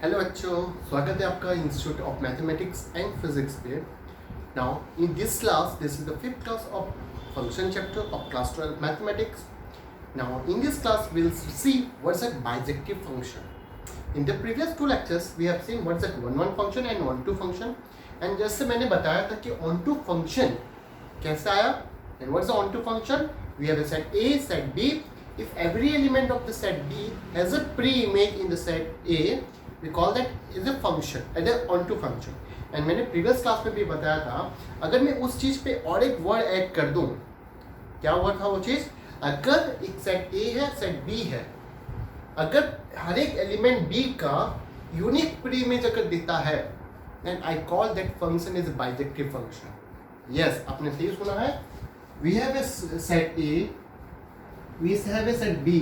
Hello बच्चों, स्वागत है आपका institute of mathematics and physics पे। Now in this class, this is the fifth class of function chapter of class 12 mathematics. Now in this class we'll see what's a bijective function. In the previous two lectures we have seen what's a one function and one function. And जैसे मैंने बताया था कि onto function कैसे आया and what's the onto function. We have a set A, set B. If every element of the set B has a pre-image in the set A, we call that is a function, as a onto function. And मैंने previous class में भी बताया था, अगर मैं उस चीज़ पे और एक word add कर दूँ, क्या वर्ड था वो चीज़? अगर एक सेट A है, सेट B है, अगर हर एक एलिमेंट B का यूनिक प्री इमेज अगर देता है, then I call that function is a bijective function. Yes, आपने सही सुना है. We have a set A, we have a set B.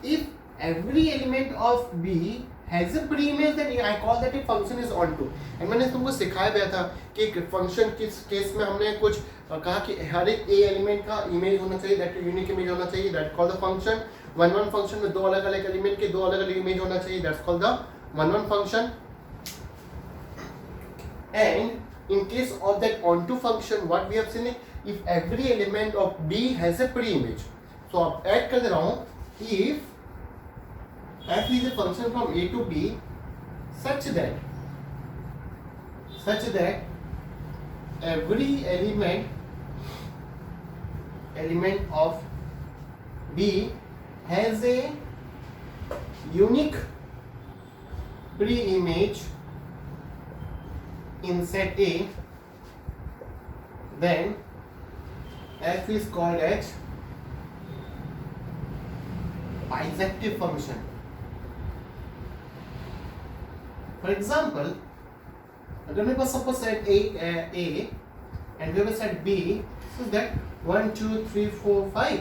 If every element of B has a pre-image, then I call that a function is onto. And मैंने तुमको सिखाया गया था कि एक फंक्शन किस केस में हमने कुछ कहा कि हर एक A एलिमेंट का इमेज होना चाहिए, दैट यूनिक इमेज होना चाहिए, that called the function. One function में दो अलग अलग एलिमेंट के दो अलग अलग इमेज होना चाहिए, that's called the one function. And in case of that onto function, what we have seen is if every element of B has a pre-image. So अब ऐड कर दे रहा हूँ, if f is a function from A to B such that every element of B has a unique pre-image in set A, then f is called as bijective function. For example, अगर मेरे पास suppose set A and we have a set B, so that 1 2 3 4 5,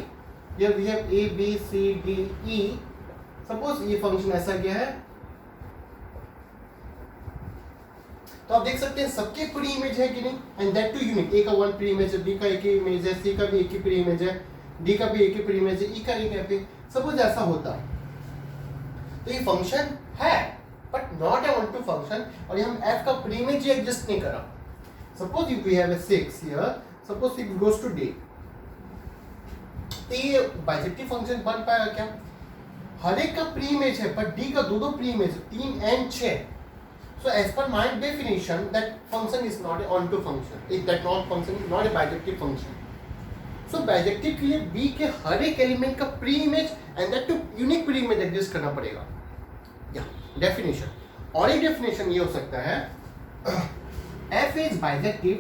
here we have A B C D E. Suppose ये function ऐसा क्या है, तो आप देख सकते हैं सबके प्री इमेज है कि नहीं, and that too unique. A का वन प्री इमेज है, B का एक ही इमेज है, C का भी एक ही प्री इमेज है, D का भी एक ही प्री इमेज है, E का एक है. सपोज ऐसा होता तो ये फंक्शन है but not a onto function, और हम f का प्री इमेज एग्जिस्ट नहीं कर रहा. Suppose if we have a 6 here, suppose if goes to D, तो ये बाइजेक्टिव फंक्शन बन पाएगा क्या? हर एक का प्री इमेज है बट D का दो pre image 3 and 6. So as per my definition, that function is not a onto function. If that non function is not a bijective function. So bijective के लिए B के हर एक element का pre image and that too unique pre image exist करना पड़ेगा. या definition, और एक डेफिनेशन ये हो सकता है, f is bijective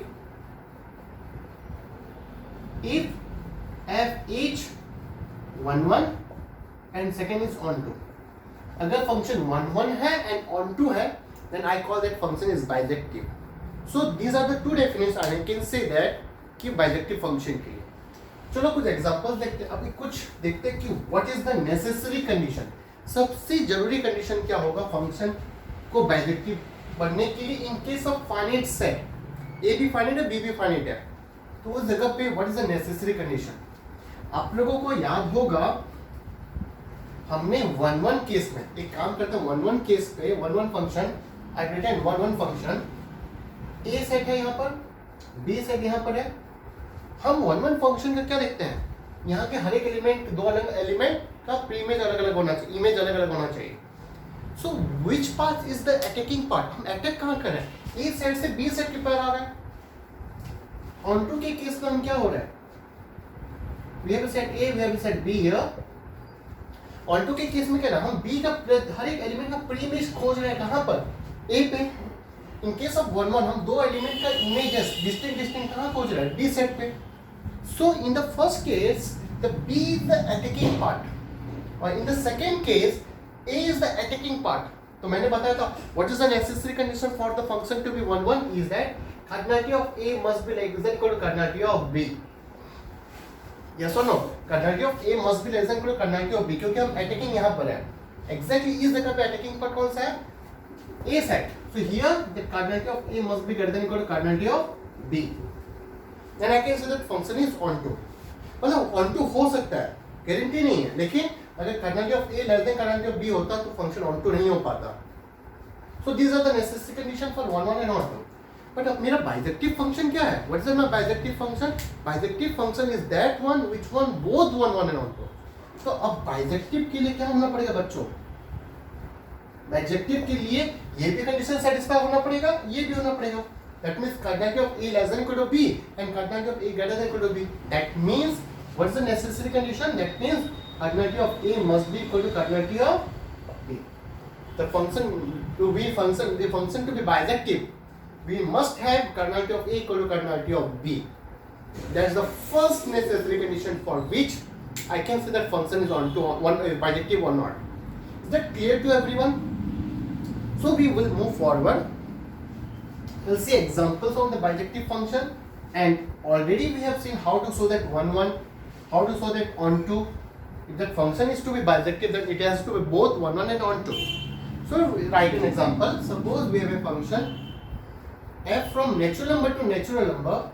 if f is 1 1 and second is onto. अगर फंक्शन 1 1 है एंड onto है, then I call that function is bijective. So these are the two definitions I can say that कि bijective function के लिए. चलो कुछ examples देखते हैं. अभी कुछ देखते हैं कि what is the necessary condition. सबसे जरूरी कंडीशन क्या होगा फंक्शन को बाइजेक्टिव बनने के लिए in case of finite set. A भी फाइनाइट है, बी भी फाइनाइट है, तो उस जगह पे what is the necessary condition. आप लोगों को याद होगा हमने 1 1 केस में एक काम करते हैं. 1 1 केस पे 1 1 फंक्शन आई रिटर्न 1 1 फंक्शन. ए सेट है यहाँ पर, बी सेट यहाँ पर है. हम 1 1 फंक्शन का क्या देखते हैं, यहाँ के हर एक एलिमेंट दो अलग एलिमेंट का प्री इमेज अलग अलग होना चाहिए, इमेज अलग अलग होना चाहिए. So which part is the attacking part. हम अटैक कहाँ कर रहे हैं, ए सेट से बी सेट के पार आ रहा है. ऑनटू के केस में हम क्या हो रहा है, we have set A, we have set B here. Onto के केस में क्या है, हम बी का हर एक एलिमेंट का प्री इमेज खोज रहे हैं कहाँ पर, ए पे. इन केस ऑफ 1 1 हम दो एलिमेंट का इमेजेस डिस्टिंक्ट कहाँ खोज रहे हैं, बी सेट पे. So in the first case, the B is the attacking part, or in the second case, A is the attacking part. तो मैंने बताया था what is the necessary condition for the function to be 1 1 is that cardinality of A must be less than equal to cardinality of B. Yes or no? Cardinality of A must be less than equal to cardinality of B, क्योंकि हम attacking यहाँ पर है. Exactly इस जगह पे attacking part कौन सा है, A set. So here the cardinality of A must be greater than equal to cardinality of B. Then I can say that function is onto. मतलब onto हो सकता है, गारंटी नहीं है, लेकिन अगर kernel of A less than kernel of B होता तो फंक्शन ऑन टू नहीं हो पाता. So these are the necessary conditions for 1 1 and on 2. But अब मेरा बाइजेक्टिव फंक्शन क्या है? What is my bijective function? Bijective function is that one which one both 1 1 and on 2. तो अब बाइजेक्टिव के लिए क्या होना पड़ेगा बच्चों? बाइजेक्टिव के लिए ये भी कंडीशन सेटिस्फाई होना पड़ेगा, ये भी होना पड़ेगा. That means cardinality of A less than equal to B and cardinality of A greater than equal to B. That means what is the necessary condition? That means cardinality of A must be equal to cardinality of B. The function to be bijective, we must have cardinality of A equal to cardinality of B. That is the first necessary condition for which I can say that function is onto one bijective or not. Is that clear to everyone? So we will move forward. We'll see examples of the bijective function, and already we have seen how to show that 1 1, how to show that onto. If that function is to be bijective, then it has to be both 1 1 and onto. So we write an example. Suppose we have a function f from natural number to natural number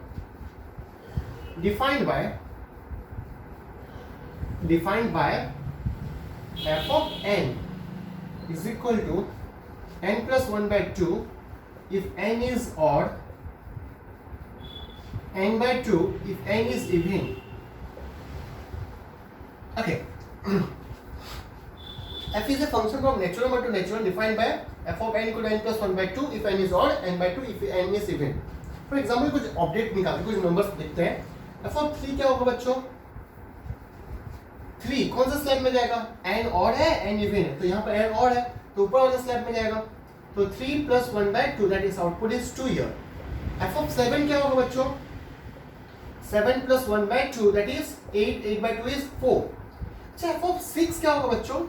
defined by f of n is equal to n plus 1 by 2 if n is odd, n by 2 if n is even. Okay. F is a function from natural number to natural defined by f of n equal to n plus 1 by 2 if n is odd, n by 2 if n is even. For example, कुछ object निकालते, कुछ numbers देखते हैं. f of 3 क्या होगा बच्चों? 3 कौन सा स्लैब में जाएगा? n odd है, n even है, तो यहाँ पर n odd है, तो ऊपर वाले स्लैब में जाएगा. तो 3 plus 1 by 2, that is output is 2 here. f of 7 क्या होगा बच्चों? 7 plus 1 by 2, that is 8, 8 by 2 is 4. अच्छा, f of 6 क्या होगा बच्चों?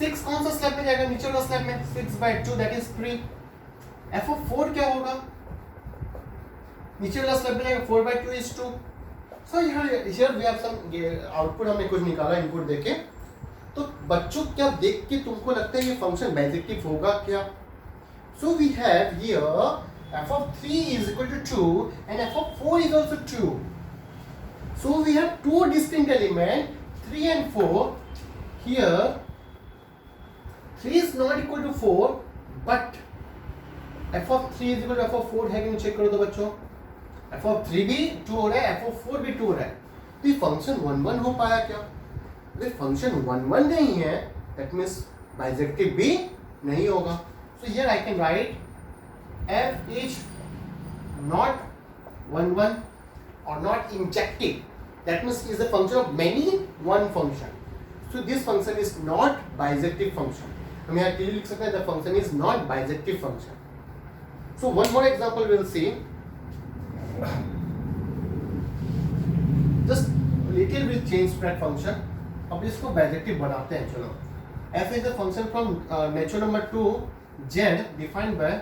6 कौन सा स्लैब में जाएगा? नीचे वाला स्लैब में. 6 by 2, that is 3. f of 4 क्या होगा? नीचे वाला स्लैब में जाएगा. 4 by 2 is 2. So here we have some output हमने कुछ निकाला इनपुट देके. तो बच्चों क्या देख के तुमको लगता है ये फंक्शन बाइजेक्टिव होगा क्या? So we have here f of 3 is equal to 2 and f of 4 is also 2. So we have two distinct elements 3 and 4. Here 3 is not equal to 4 but f of 3 is equal to f of 4 है कि नहीं? Check करो तो बच्चों. f of 3 भी 2 हो रहा है, f of 4 भी 2 हो रहा है. तो ये फंक्शन 1 1 हो पाया क्या? अगर फंक्शन 1 1 नहीं है, that means बाइजेक्टिव भी नहीं होगा. So here I can write f is not 1 1 or not injective. That means is a function of many one function. So this function is not bijective function. हम यहाँ clearly लिख सकते हैं the function is not bijective function. So one more example we'll see. Just little will change that function. अब इसको bijective बनाते हैं. चलो, f is a function from natural number to z defined by,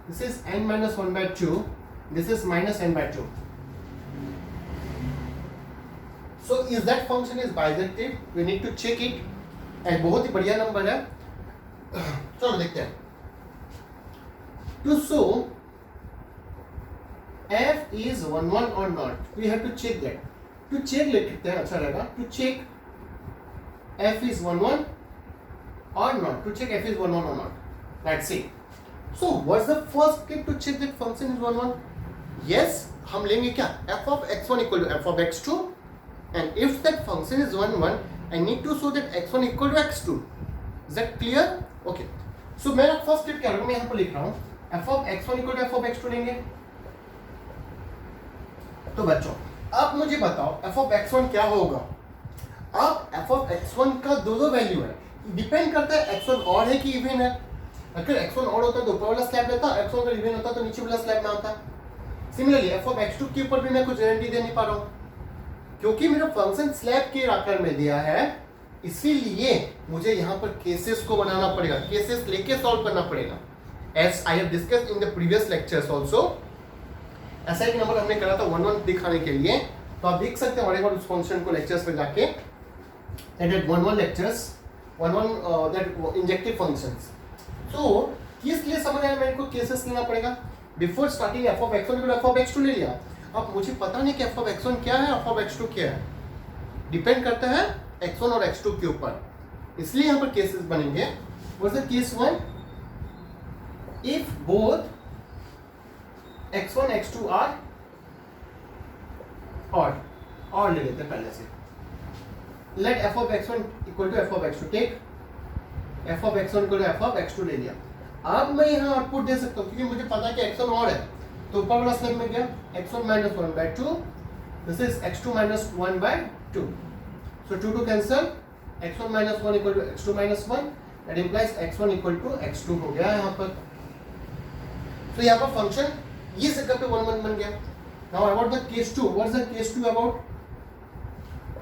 this is n minus 1 by 2, this is minus n by 2. So is that function is bijective? We need to check it. and बहुत ही बढ़िया number है. चलो देखते हैं. To show f is 1 1 or not, we have to check that. To check लिखते हैं, अच्छा रहेगा. To check f is 1 1 or not. To check f is 1 1 or not. Let's see. So what's the first step to check that function is 1 1? Yes, हम लेंगे क्या? f of x1 equal to f of x2, and if that function is 1 1, I need to show that x1 equal to x2. Is that clear? Okay. So मेरा first step क्या होगा? मैं यहाँ पर लिख रहा हूँ f of x1 equal to f of x2 लेंगे. तो बच्चों अब मुझे बताओ f of x1 क्या होगा? अब f of x1 का दो वैल्यू है, डिपेंड करता है x1 ऑड है कि इवन है. अगर x1 ऑड होता तो ऊपर वाला स्लैब लेता, x1 अगर इवन होता तो नीचे वाला स्लैब में आता. सिमिलरली f of x2 के ऊपर भी मैं कुछ गारंटी दे नहीं पा रहा हूँ क्योंकि मेरा फंक्शन स्लैब के आकार में दिया है, इसीलिए मुझे यहाँ पर केसेस को बनाना पड़ेगा, केसेस लेके सॉल्व करना पड़ेगा. As I have discussed in the previous lectures also. ऐसा एक नंबर हमने करा था 1 1 दिखाने के लिए, तो आप देख सकते हैं हमारे पास उस फंक्शन को लेक्चर्स पे जाके that 1 1 lectures 1 1 that injective functions. तो किस लिए समझ आया मेरे को केसेस लेना पड़ेगा. Before starting f of x1 को f of x2 ले लिया. अब मुझे पता नहीं कि f of x1 क्या है, f of x2 क्या है, डिपेंड करता है x1 और x2 के ऊपर, इसलिए यहाँ पर केसेस बनेंगे. What is the case 1? If both x1 x2 are odd, और ले लेते हैं पहले से. Let f of x1 equal to f of x2. Take f of x1 equal to f of x2 ले लिया. अब मैं यहाँ आउटपुट दे सकता हूँ क्योंकि मुझे पता है कि x1 और है, तो ऊपर वाला स्टेप में क्या, x1 minus 1 by 2, this is x2 minus 1 by 2. So 2 to cancel, x1 minus 1 equal to x2 minus 1, that implies x1 equal to x2 हो गया यहाँ पर. तो यहाँ पर फंक्शन ये जगह पे 1 1 बन गया. Now about the case 2, what is the case 2 about?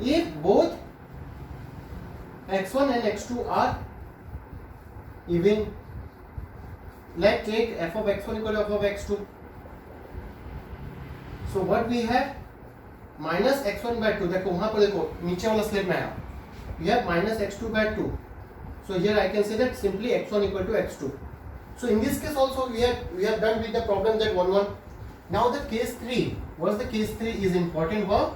If both x1 and x2 are even, let's take f of x1 equal to f of x2. So what we have, minus x1 by 2. देखो वहां पर देखो नीचे वाला slab में आया, we have minus x2 by 2. So here I can say that simply x1 equal to x2. So in this case also we have done with the problem that 1 1. Now the case 3. What's the case 3 is important work.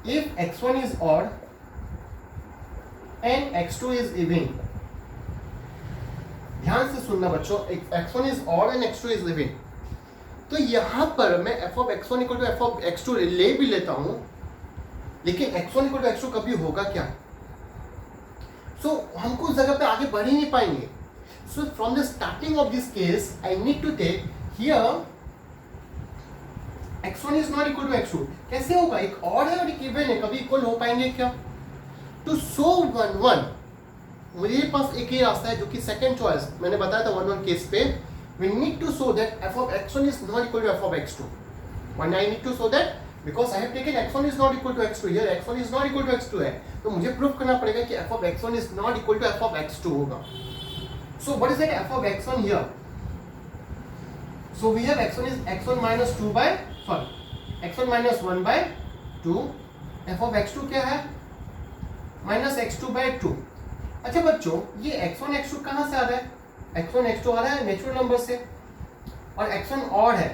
If x1 is odd and x2 is even. ध्यान से सुनना बच्चों, x1 is odd and x2 is even. तो यहां पर मैं f of x1 equal to f of x2 ले भी लेता हूं, लेकिन x1 equal to x2 कभी होगा क्या? So हमको उस जगह पे आगे बढ़ ही नहीं पाएंगे. So from the starting of this case I need to take here x1 is not equal to x2. कैसे होगा? एक odd है और एक even है, कभी इक्वल हो पाएंगे क्या? तो so 1 1 मेरे पास एक ही रास्ता है जो कि सेकंड चॉइस मैंने बताया था 1 1 केस पे. We need to show that f of x1 is not equal to f of x2. When I need to show that, because I have taken x1 is not equal to x2, here x1 is not equal to x2 है, तो मुझे proof करना पड़ेगा कि f of x1 is not equal to f of x2 होगा. So what is that f of x1 here? So we have x1 is x1 minus 2 by, sorry, x1 minus 1 by 2. f of x2 क्या है? Minus x2 by 2. अच्छा बच्चों, ये x1 x2 कहाँ से आ रहा है? x1 x2 आ रहा है नेचुरल नंबर से, और x1 ऑड है.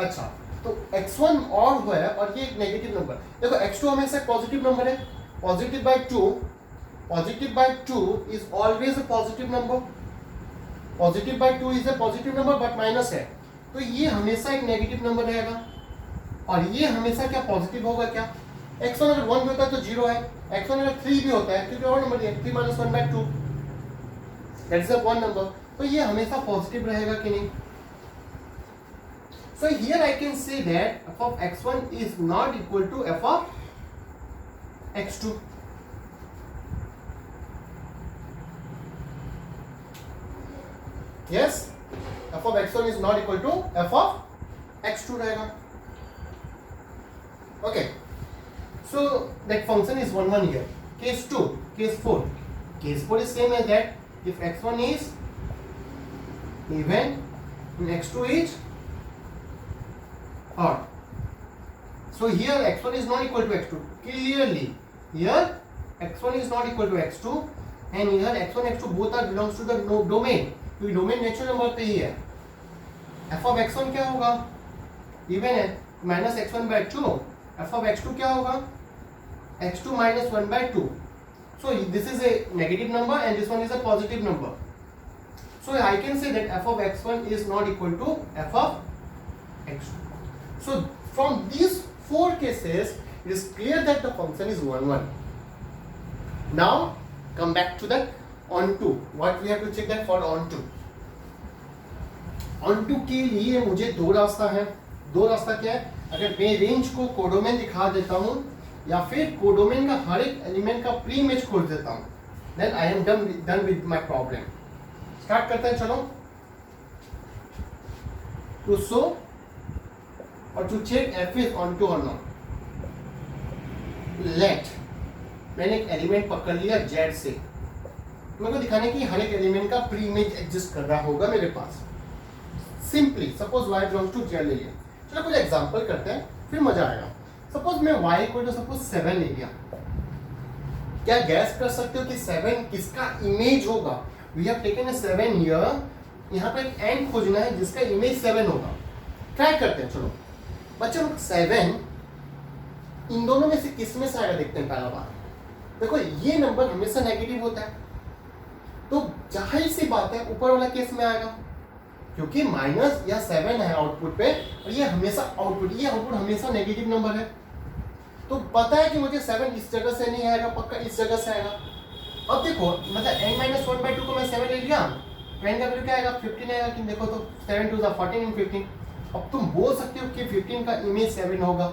अच्छा, तो x1 ऑड हुआ है और ये एक नेगेटिव नंबर. देखो x2 हमेशा पॉजिटिव नंबर है. Positive by 2 is always a positive number. Positive by 2 is a positive number but minus है, तो ये हमेशा एक नेगेटिव नंबर रहेगा. और ये हमेशा क्या पॉजिटिव होगा क्या? x1 अगर 1 भी होता है तो 0 है, x1 अगर 3 भी होता है क्योंकि और नंबर है 3 minus 1 by 2, that is a 1 number, तो ये हमेशा पॉजिटिव रहेगा कि नहीं? So here I can say that f of x1 is not equal to f of x2. Yes, f of x1 is not equal to f of x2 रहेगा. Okay. So that function is 1 1 here. Case 2, case 4. Case 4 is same as that. If x1 is even and x2 is odd. So here x1 is not equal to x2. Clearly, here x1 is not equal to x2 and here x1 x2 both are belongs to the domain. क्योंकि domain natural number पे ही है. f of x1 क्या होगा? Even है, minus x1 by 2. f of x2 क्या होगा? x2 minus 1 by 2. So this is a negative number and this one is a positive number. So I can say that f of x1 is not equal to f of x2. So from these 4 cases, it is clear that the function is 1 1. Now come back to that onto. What we have to check that for onto. onto के लिए मुझे दो रास्ता है. दो रास्ता क्या है? अगर मैं रेंज को कोडोमेन दिखा देता हूँ या फिर कोडोमेन का हर एक एलिमेंट का प्री इमेज खोल देता हूँ, then I am done with my problem. Start करते हैं. चलो, टू शो और to check f is onto और नॉट. लेट मैंने एक एलिमेंट पकड़ लिया जेड से, मेरे को दिखाने की हर एक एलिमेंट का प्री इमेज एग्जिस्ट कर रहा होगा मेरे पास. Simply suppose y belongs to Z ले लिया. चलो कुछ एग्जांपल करते हैं फिर मजा आएगा. सपोज मैं y इक्वल टू सपोज 7 ले लिया. क्या गैस कर सकते हो कि 7 किसका इमेज होगा? We have taken a 7 here. यहाँ पर एक एंड खोजना है जिसका इमेज 7 होगा. ट्राई करते हैं. चलो बच्चों, 7 इन दोनों में से किस में से आएगा देखते हैं. पहला बार देखो, ये नंबर हमेशा नेगेटिव होता है, तो जाहिर सी बात है ऊपर वाला केस में आएगा, क्योंकि माइनस या 7 है आउटपुट पे, और ये हमेशा आउटपुट हमेशा नेगेटिव नंबर है। तो पता है कि मुझे 7 इस जगह से नहीं आएगा, पक्का इस जगह से आएगा। अब देखो मतलब n-1/2 को मैं 7 ले लिया, तो n का वैल्यू क्या आएगा 15 आएगा। कि देखो तो 7 2 14 इन 15। अब तुम बोल सकते हो कि 15 का इमेज 7 होगा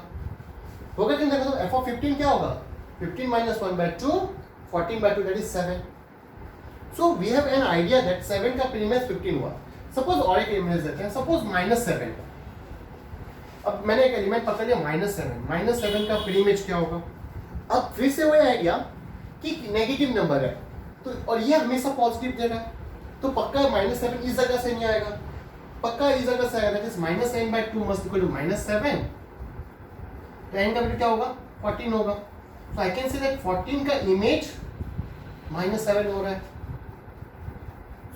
कि देखो तो f of 15 क्या होगा 15 minus 1/2 14/2 that is 7. So we have an idea that 7 का प्रीमियस 15 हुआ। सपोज और एक इमेज देते हैं, सपोज -7। अब मैंने एक एलिमेंट पकड़ लिया -7 का प्रीमियस क्या होगा। अब फिर से वही आइडिया कि नेगेटिव नंबर है तो, और ये हमेशा पॉजिटिव दे रहा है, तो पक्का -7 इस जगह से नहीं आएगा, पक्का इस जगह से आएगा। That is -n/2 must equal to -7, तो n का वैल्यू क्या होगा 14 होगा। So I can say that 14 का इमेज -7 हो रहा है।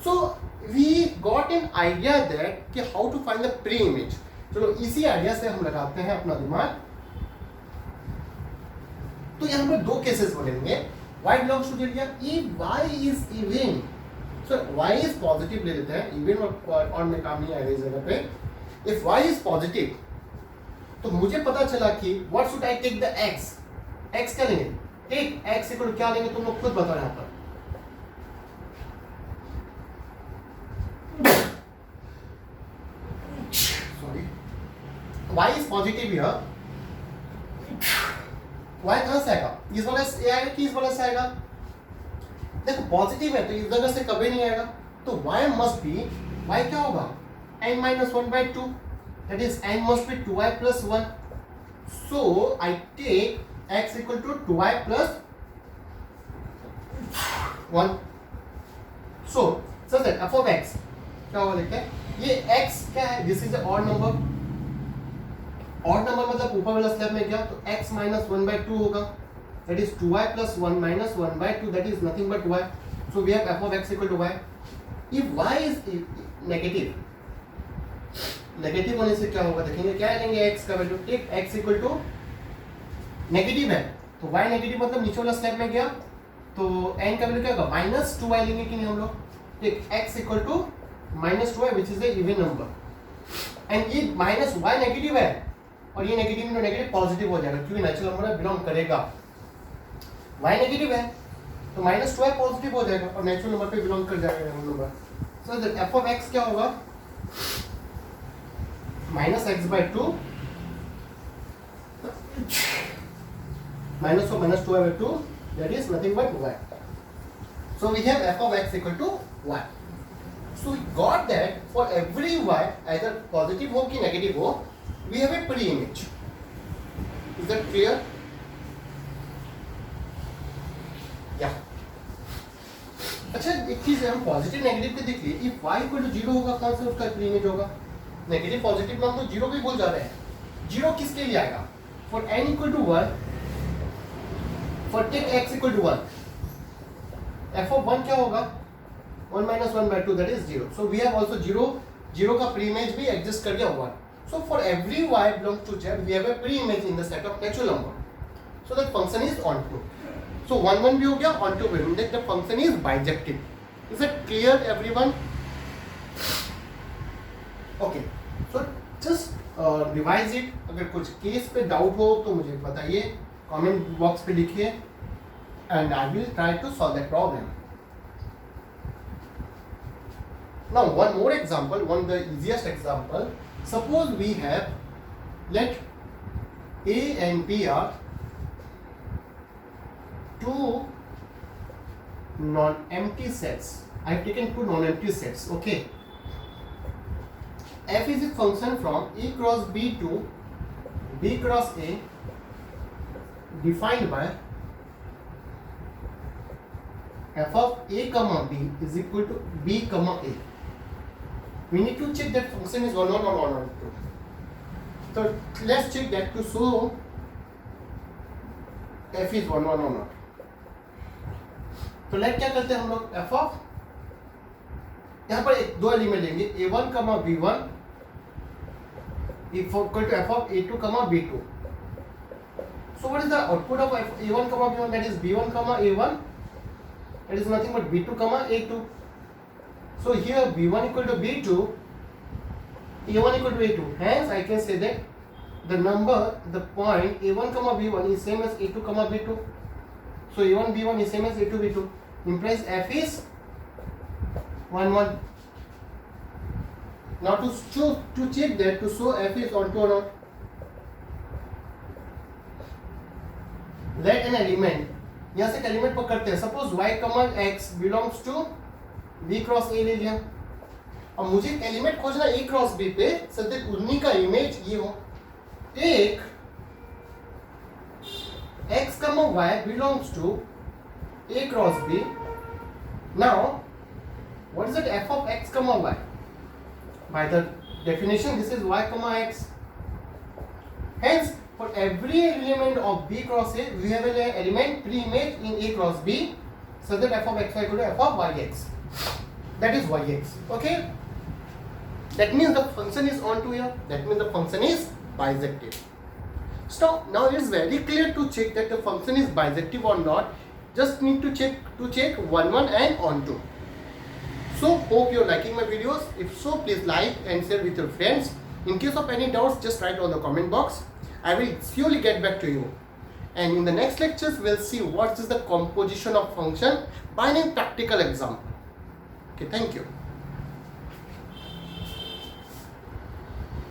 So we got an idea that कि how to find the pre-image। चलो इसी आइडिया से हम लगाते हैं अपना दिमाग। तो यहाँ पर दो केसेस बोलेंगे, y belongs to area, if y is even, so y is positive ले लेते हैं, even और में काम नहीं आएगा इस जगह पे। if y is positive तो मुझे पता चला कि what should I take the x क्या लेंगे, टेक x इक्वल क्या लेंगे तुम लोग खुद बताओ यहाँ पर। Sorry, y is positive here, y कहां से आएगा, इस वाले से आएगा कि इस वाले से आएगा। देखो पॉजिटिव है तो इस जगह से कभी नहीं आएगा, तो y मस्ट बी, y क्या होगा n-1/2, that is n must be 2y plus 1. So I take x equal to 2y plus 1. So such that f of x क्या होगा देखते हैं, ये x क्या है, this is odd number. Odd number मतलब ऊपर वाला स्लैब में गया तो x minus 1/2 होगा, that is 2y plus 1 minus 1/2, that is nothing but y. So we have f of x equal to y. If y is negative, negative होने से क्या होगा देखेंगे, क्या लेंगे x का value, take x equal to negative है तो y नेगेटिव मतलब नीचे वाला स्लैब में गया, तो n का वैल्यू क्या होगा -2y लेंगे कि नहीं हम लोग। Take x equal to -2y which is a even number, and ये -y नेगेटिव है और ये नेगेटिव में नेगेटिव पॉजिटिव हो जाएगा क्योंकि नेचुरल नंबर में बिलोंग करेगा। y नेगेटिव है तो -2y पॉजिटिव हो जाएगा और नेचुरल नंबर पे बिलोंग कर जाएगा number. So the f of x क्या होगा -x/2 minus of -2/2, that is nothing but y. So we have f of x equal to y. So we got that for every y, either positive हो कि negative हो, we have a pre-image. Is that clear? Yeah. अच्छा एक चीज हम positive negative पे देख लिए, if y equal to 0 होगा कौन सा उसका pre-image होगा, नेगेटिव पॉजिटिव में हम तो 0 को ही भूल जा रहे हैं। 0 किसके लिए आएगा, for n equal to 1, for take x equal to 1, f of 1 क्या होगा 1 minus 1/2, that is 0. So we have also 0 का pre-image भी एडजस्ट कर दिया 1. So for every y belongs to Z, we have a pre-image in the set of natural number. So that function is onto. So 1 1 भी हो गया, onto भी, that the function is bijective. Is it clear everyone? Okay. So just revise it. अगर कुछ case पे doubt हो तो मुझे बताइए, कमेंट बॉक्स पे लिखिए, and I will try to solve that problem. Now one more example, the easiest example. Suppose we have, let A and B are two non-empty sets. I have taken two non-empty sets. Okay. F is a function from A cross B to B cross A defined by f of A comma B is equal to B comma A. We need to check that function is 1 1 or 1 1 2. So let's check that to show f is 1 1 or not. तो late क्या करते हैं हम लोग, f of, यहाँ पर दो element लेंगे A1 comma B1 equal to f of A2 comma B2. So what is the output of A1 comma B1, that is B1 comma A1, that is nothing but B2 comma A2. So here b1 equal to b2, a1 equal to a2. Hence I can say that the point a1 comma b1 is same as a2 comma b2. So a1 b1 is same as a2 b2. Implies f is 1 1. Now to check that, to show f is onto or not, let an element, यहाँ से एक element पकड़ते हैं. Suppose y comma x belongs to b cross a ले लिया. अब मुझे एक एलिमेंट खोजना a क्रॉस b पे, सदैव उन्हीं का इमेज ये हो. एक x comma y belongs to a cross b. Now what is it f of x comma y? By the definition this is y comma x. Hence for every element of b cross a we have an element pre-image in a cross b, so that f of x y equal to f of yx. That is yx. Okay, that means the function is onto here. That means the function is bijective. So now it is very clear to check that the function is bijective or not. Just need to check 1 1 and onto. So hope you're liking my videos. If so, please like and share with your friends. In case of any doubts, just write on the comment box. I will surely get back to you. And in the next lectures, we'll see what is the composition of function by a practical example. Okay, thank you.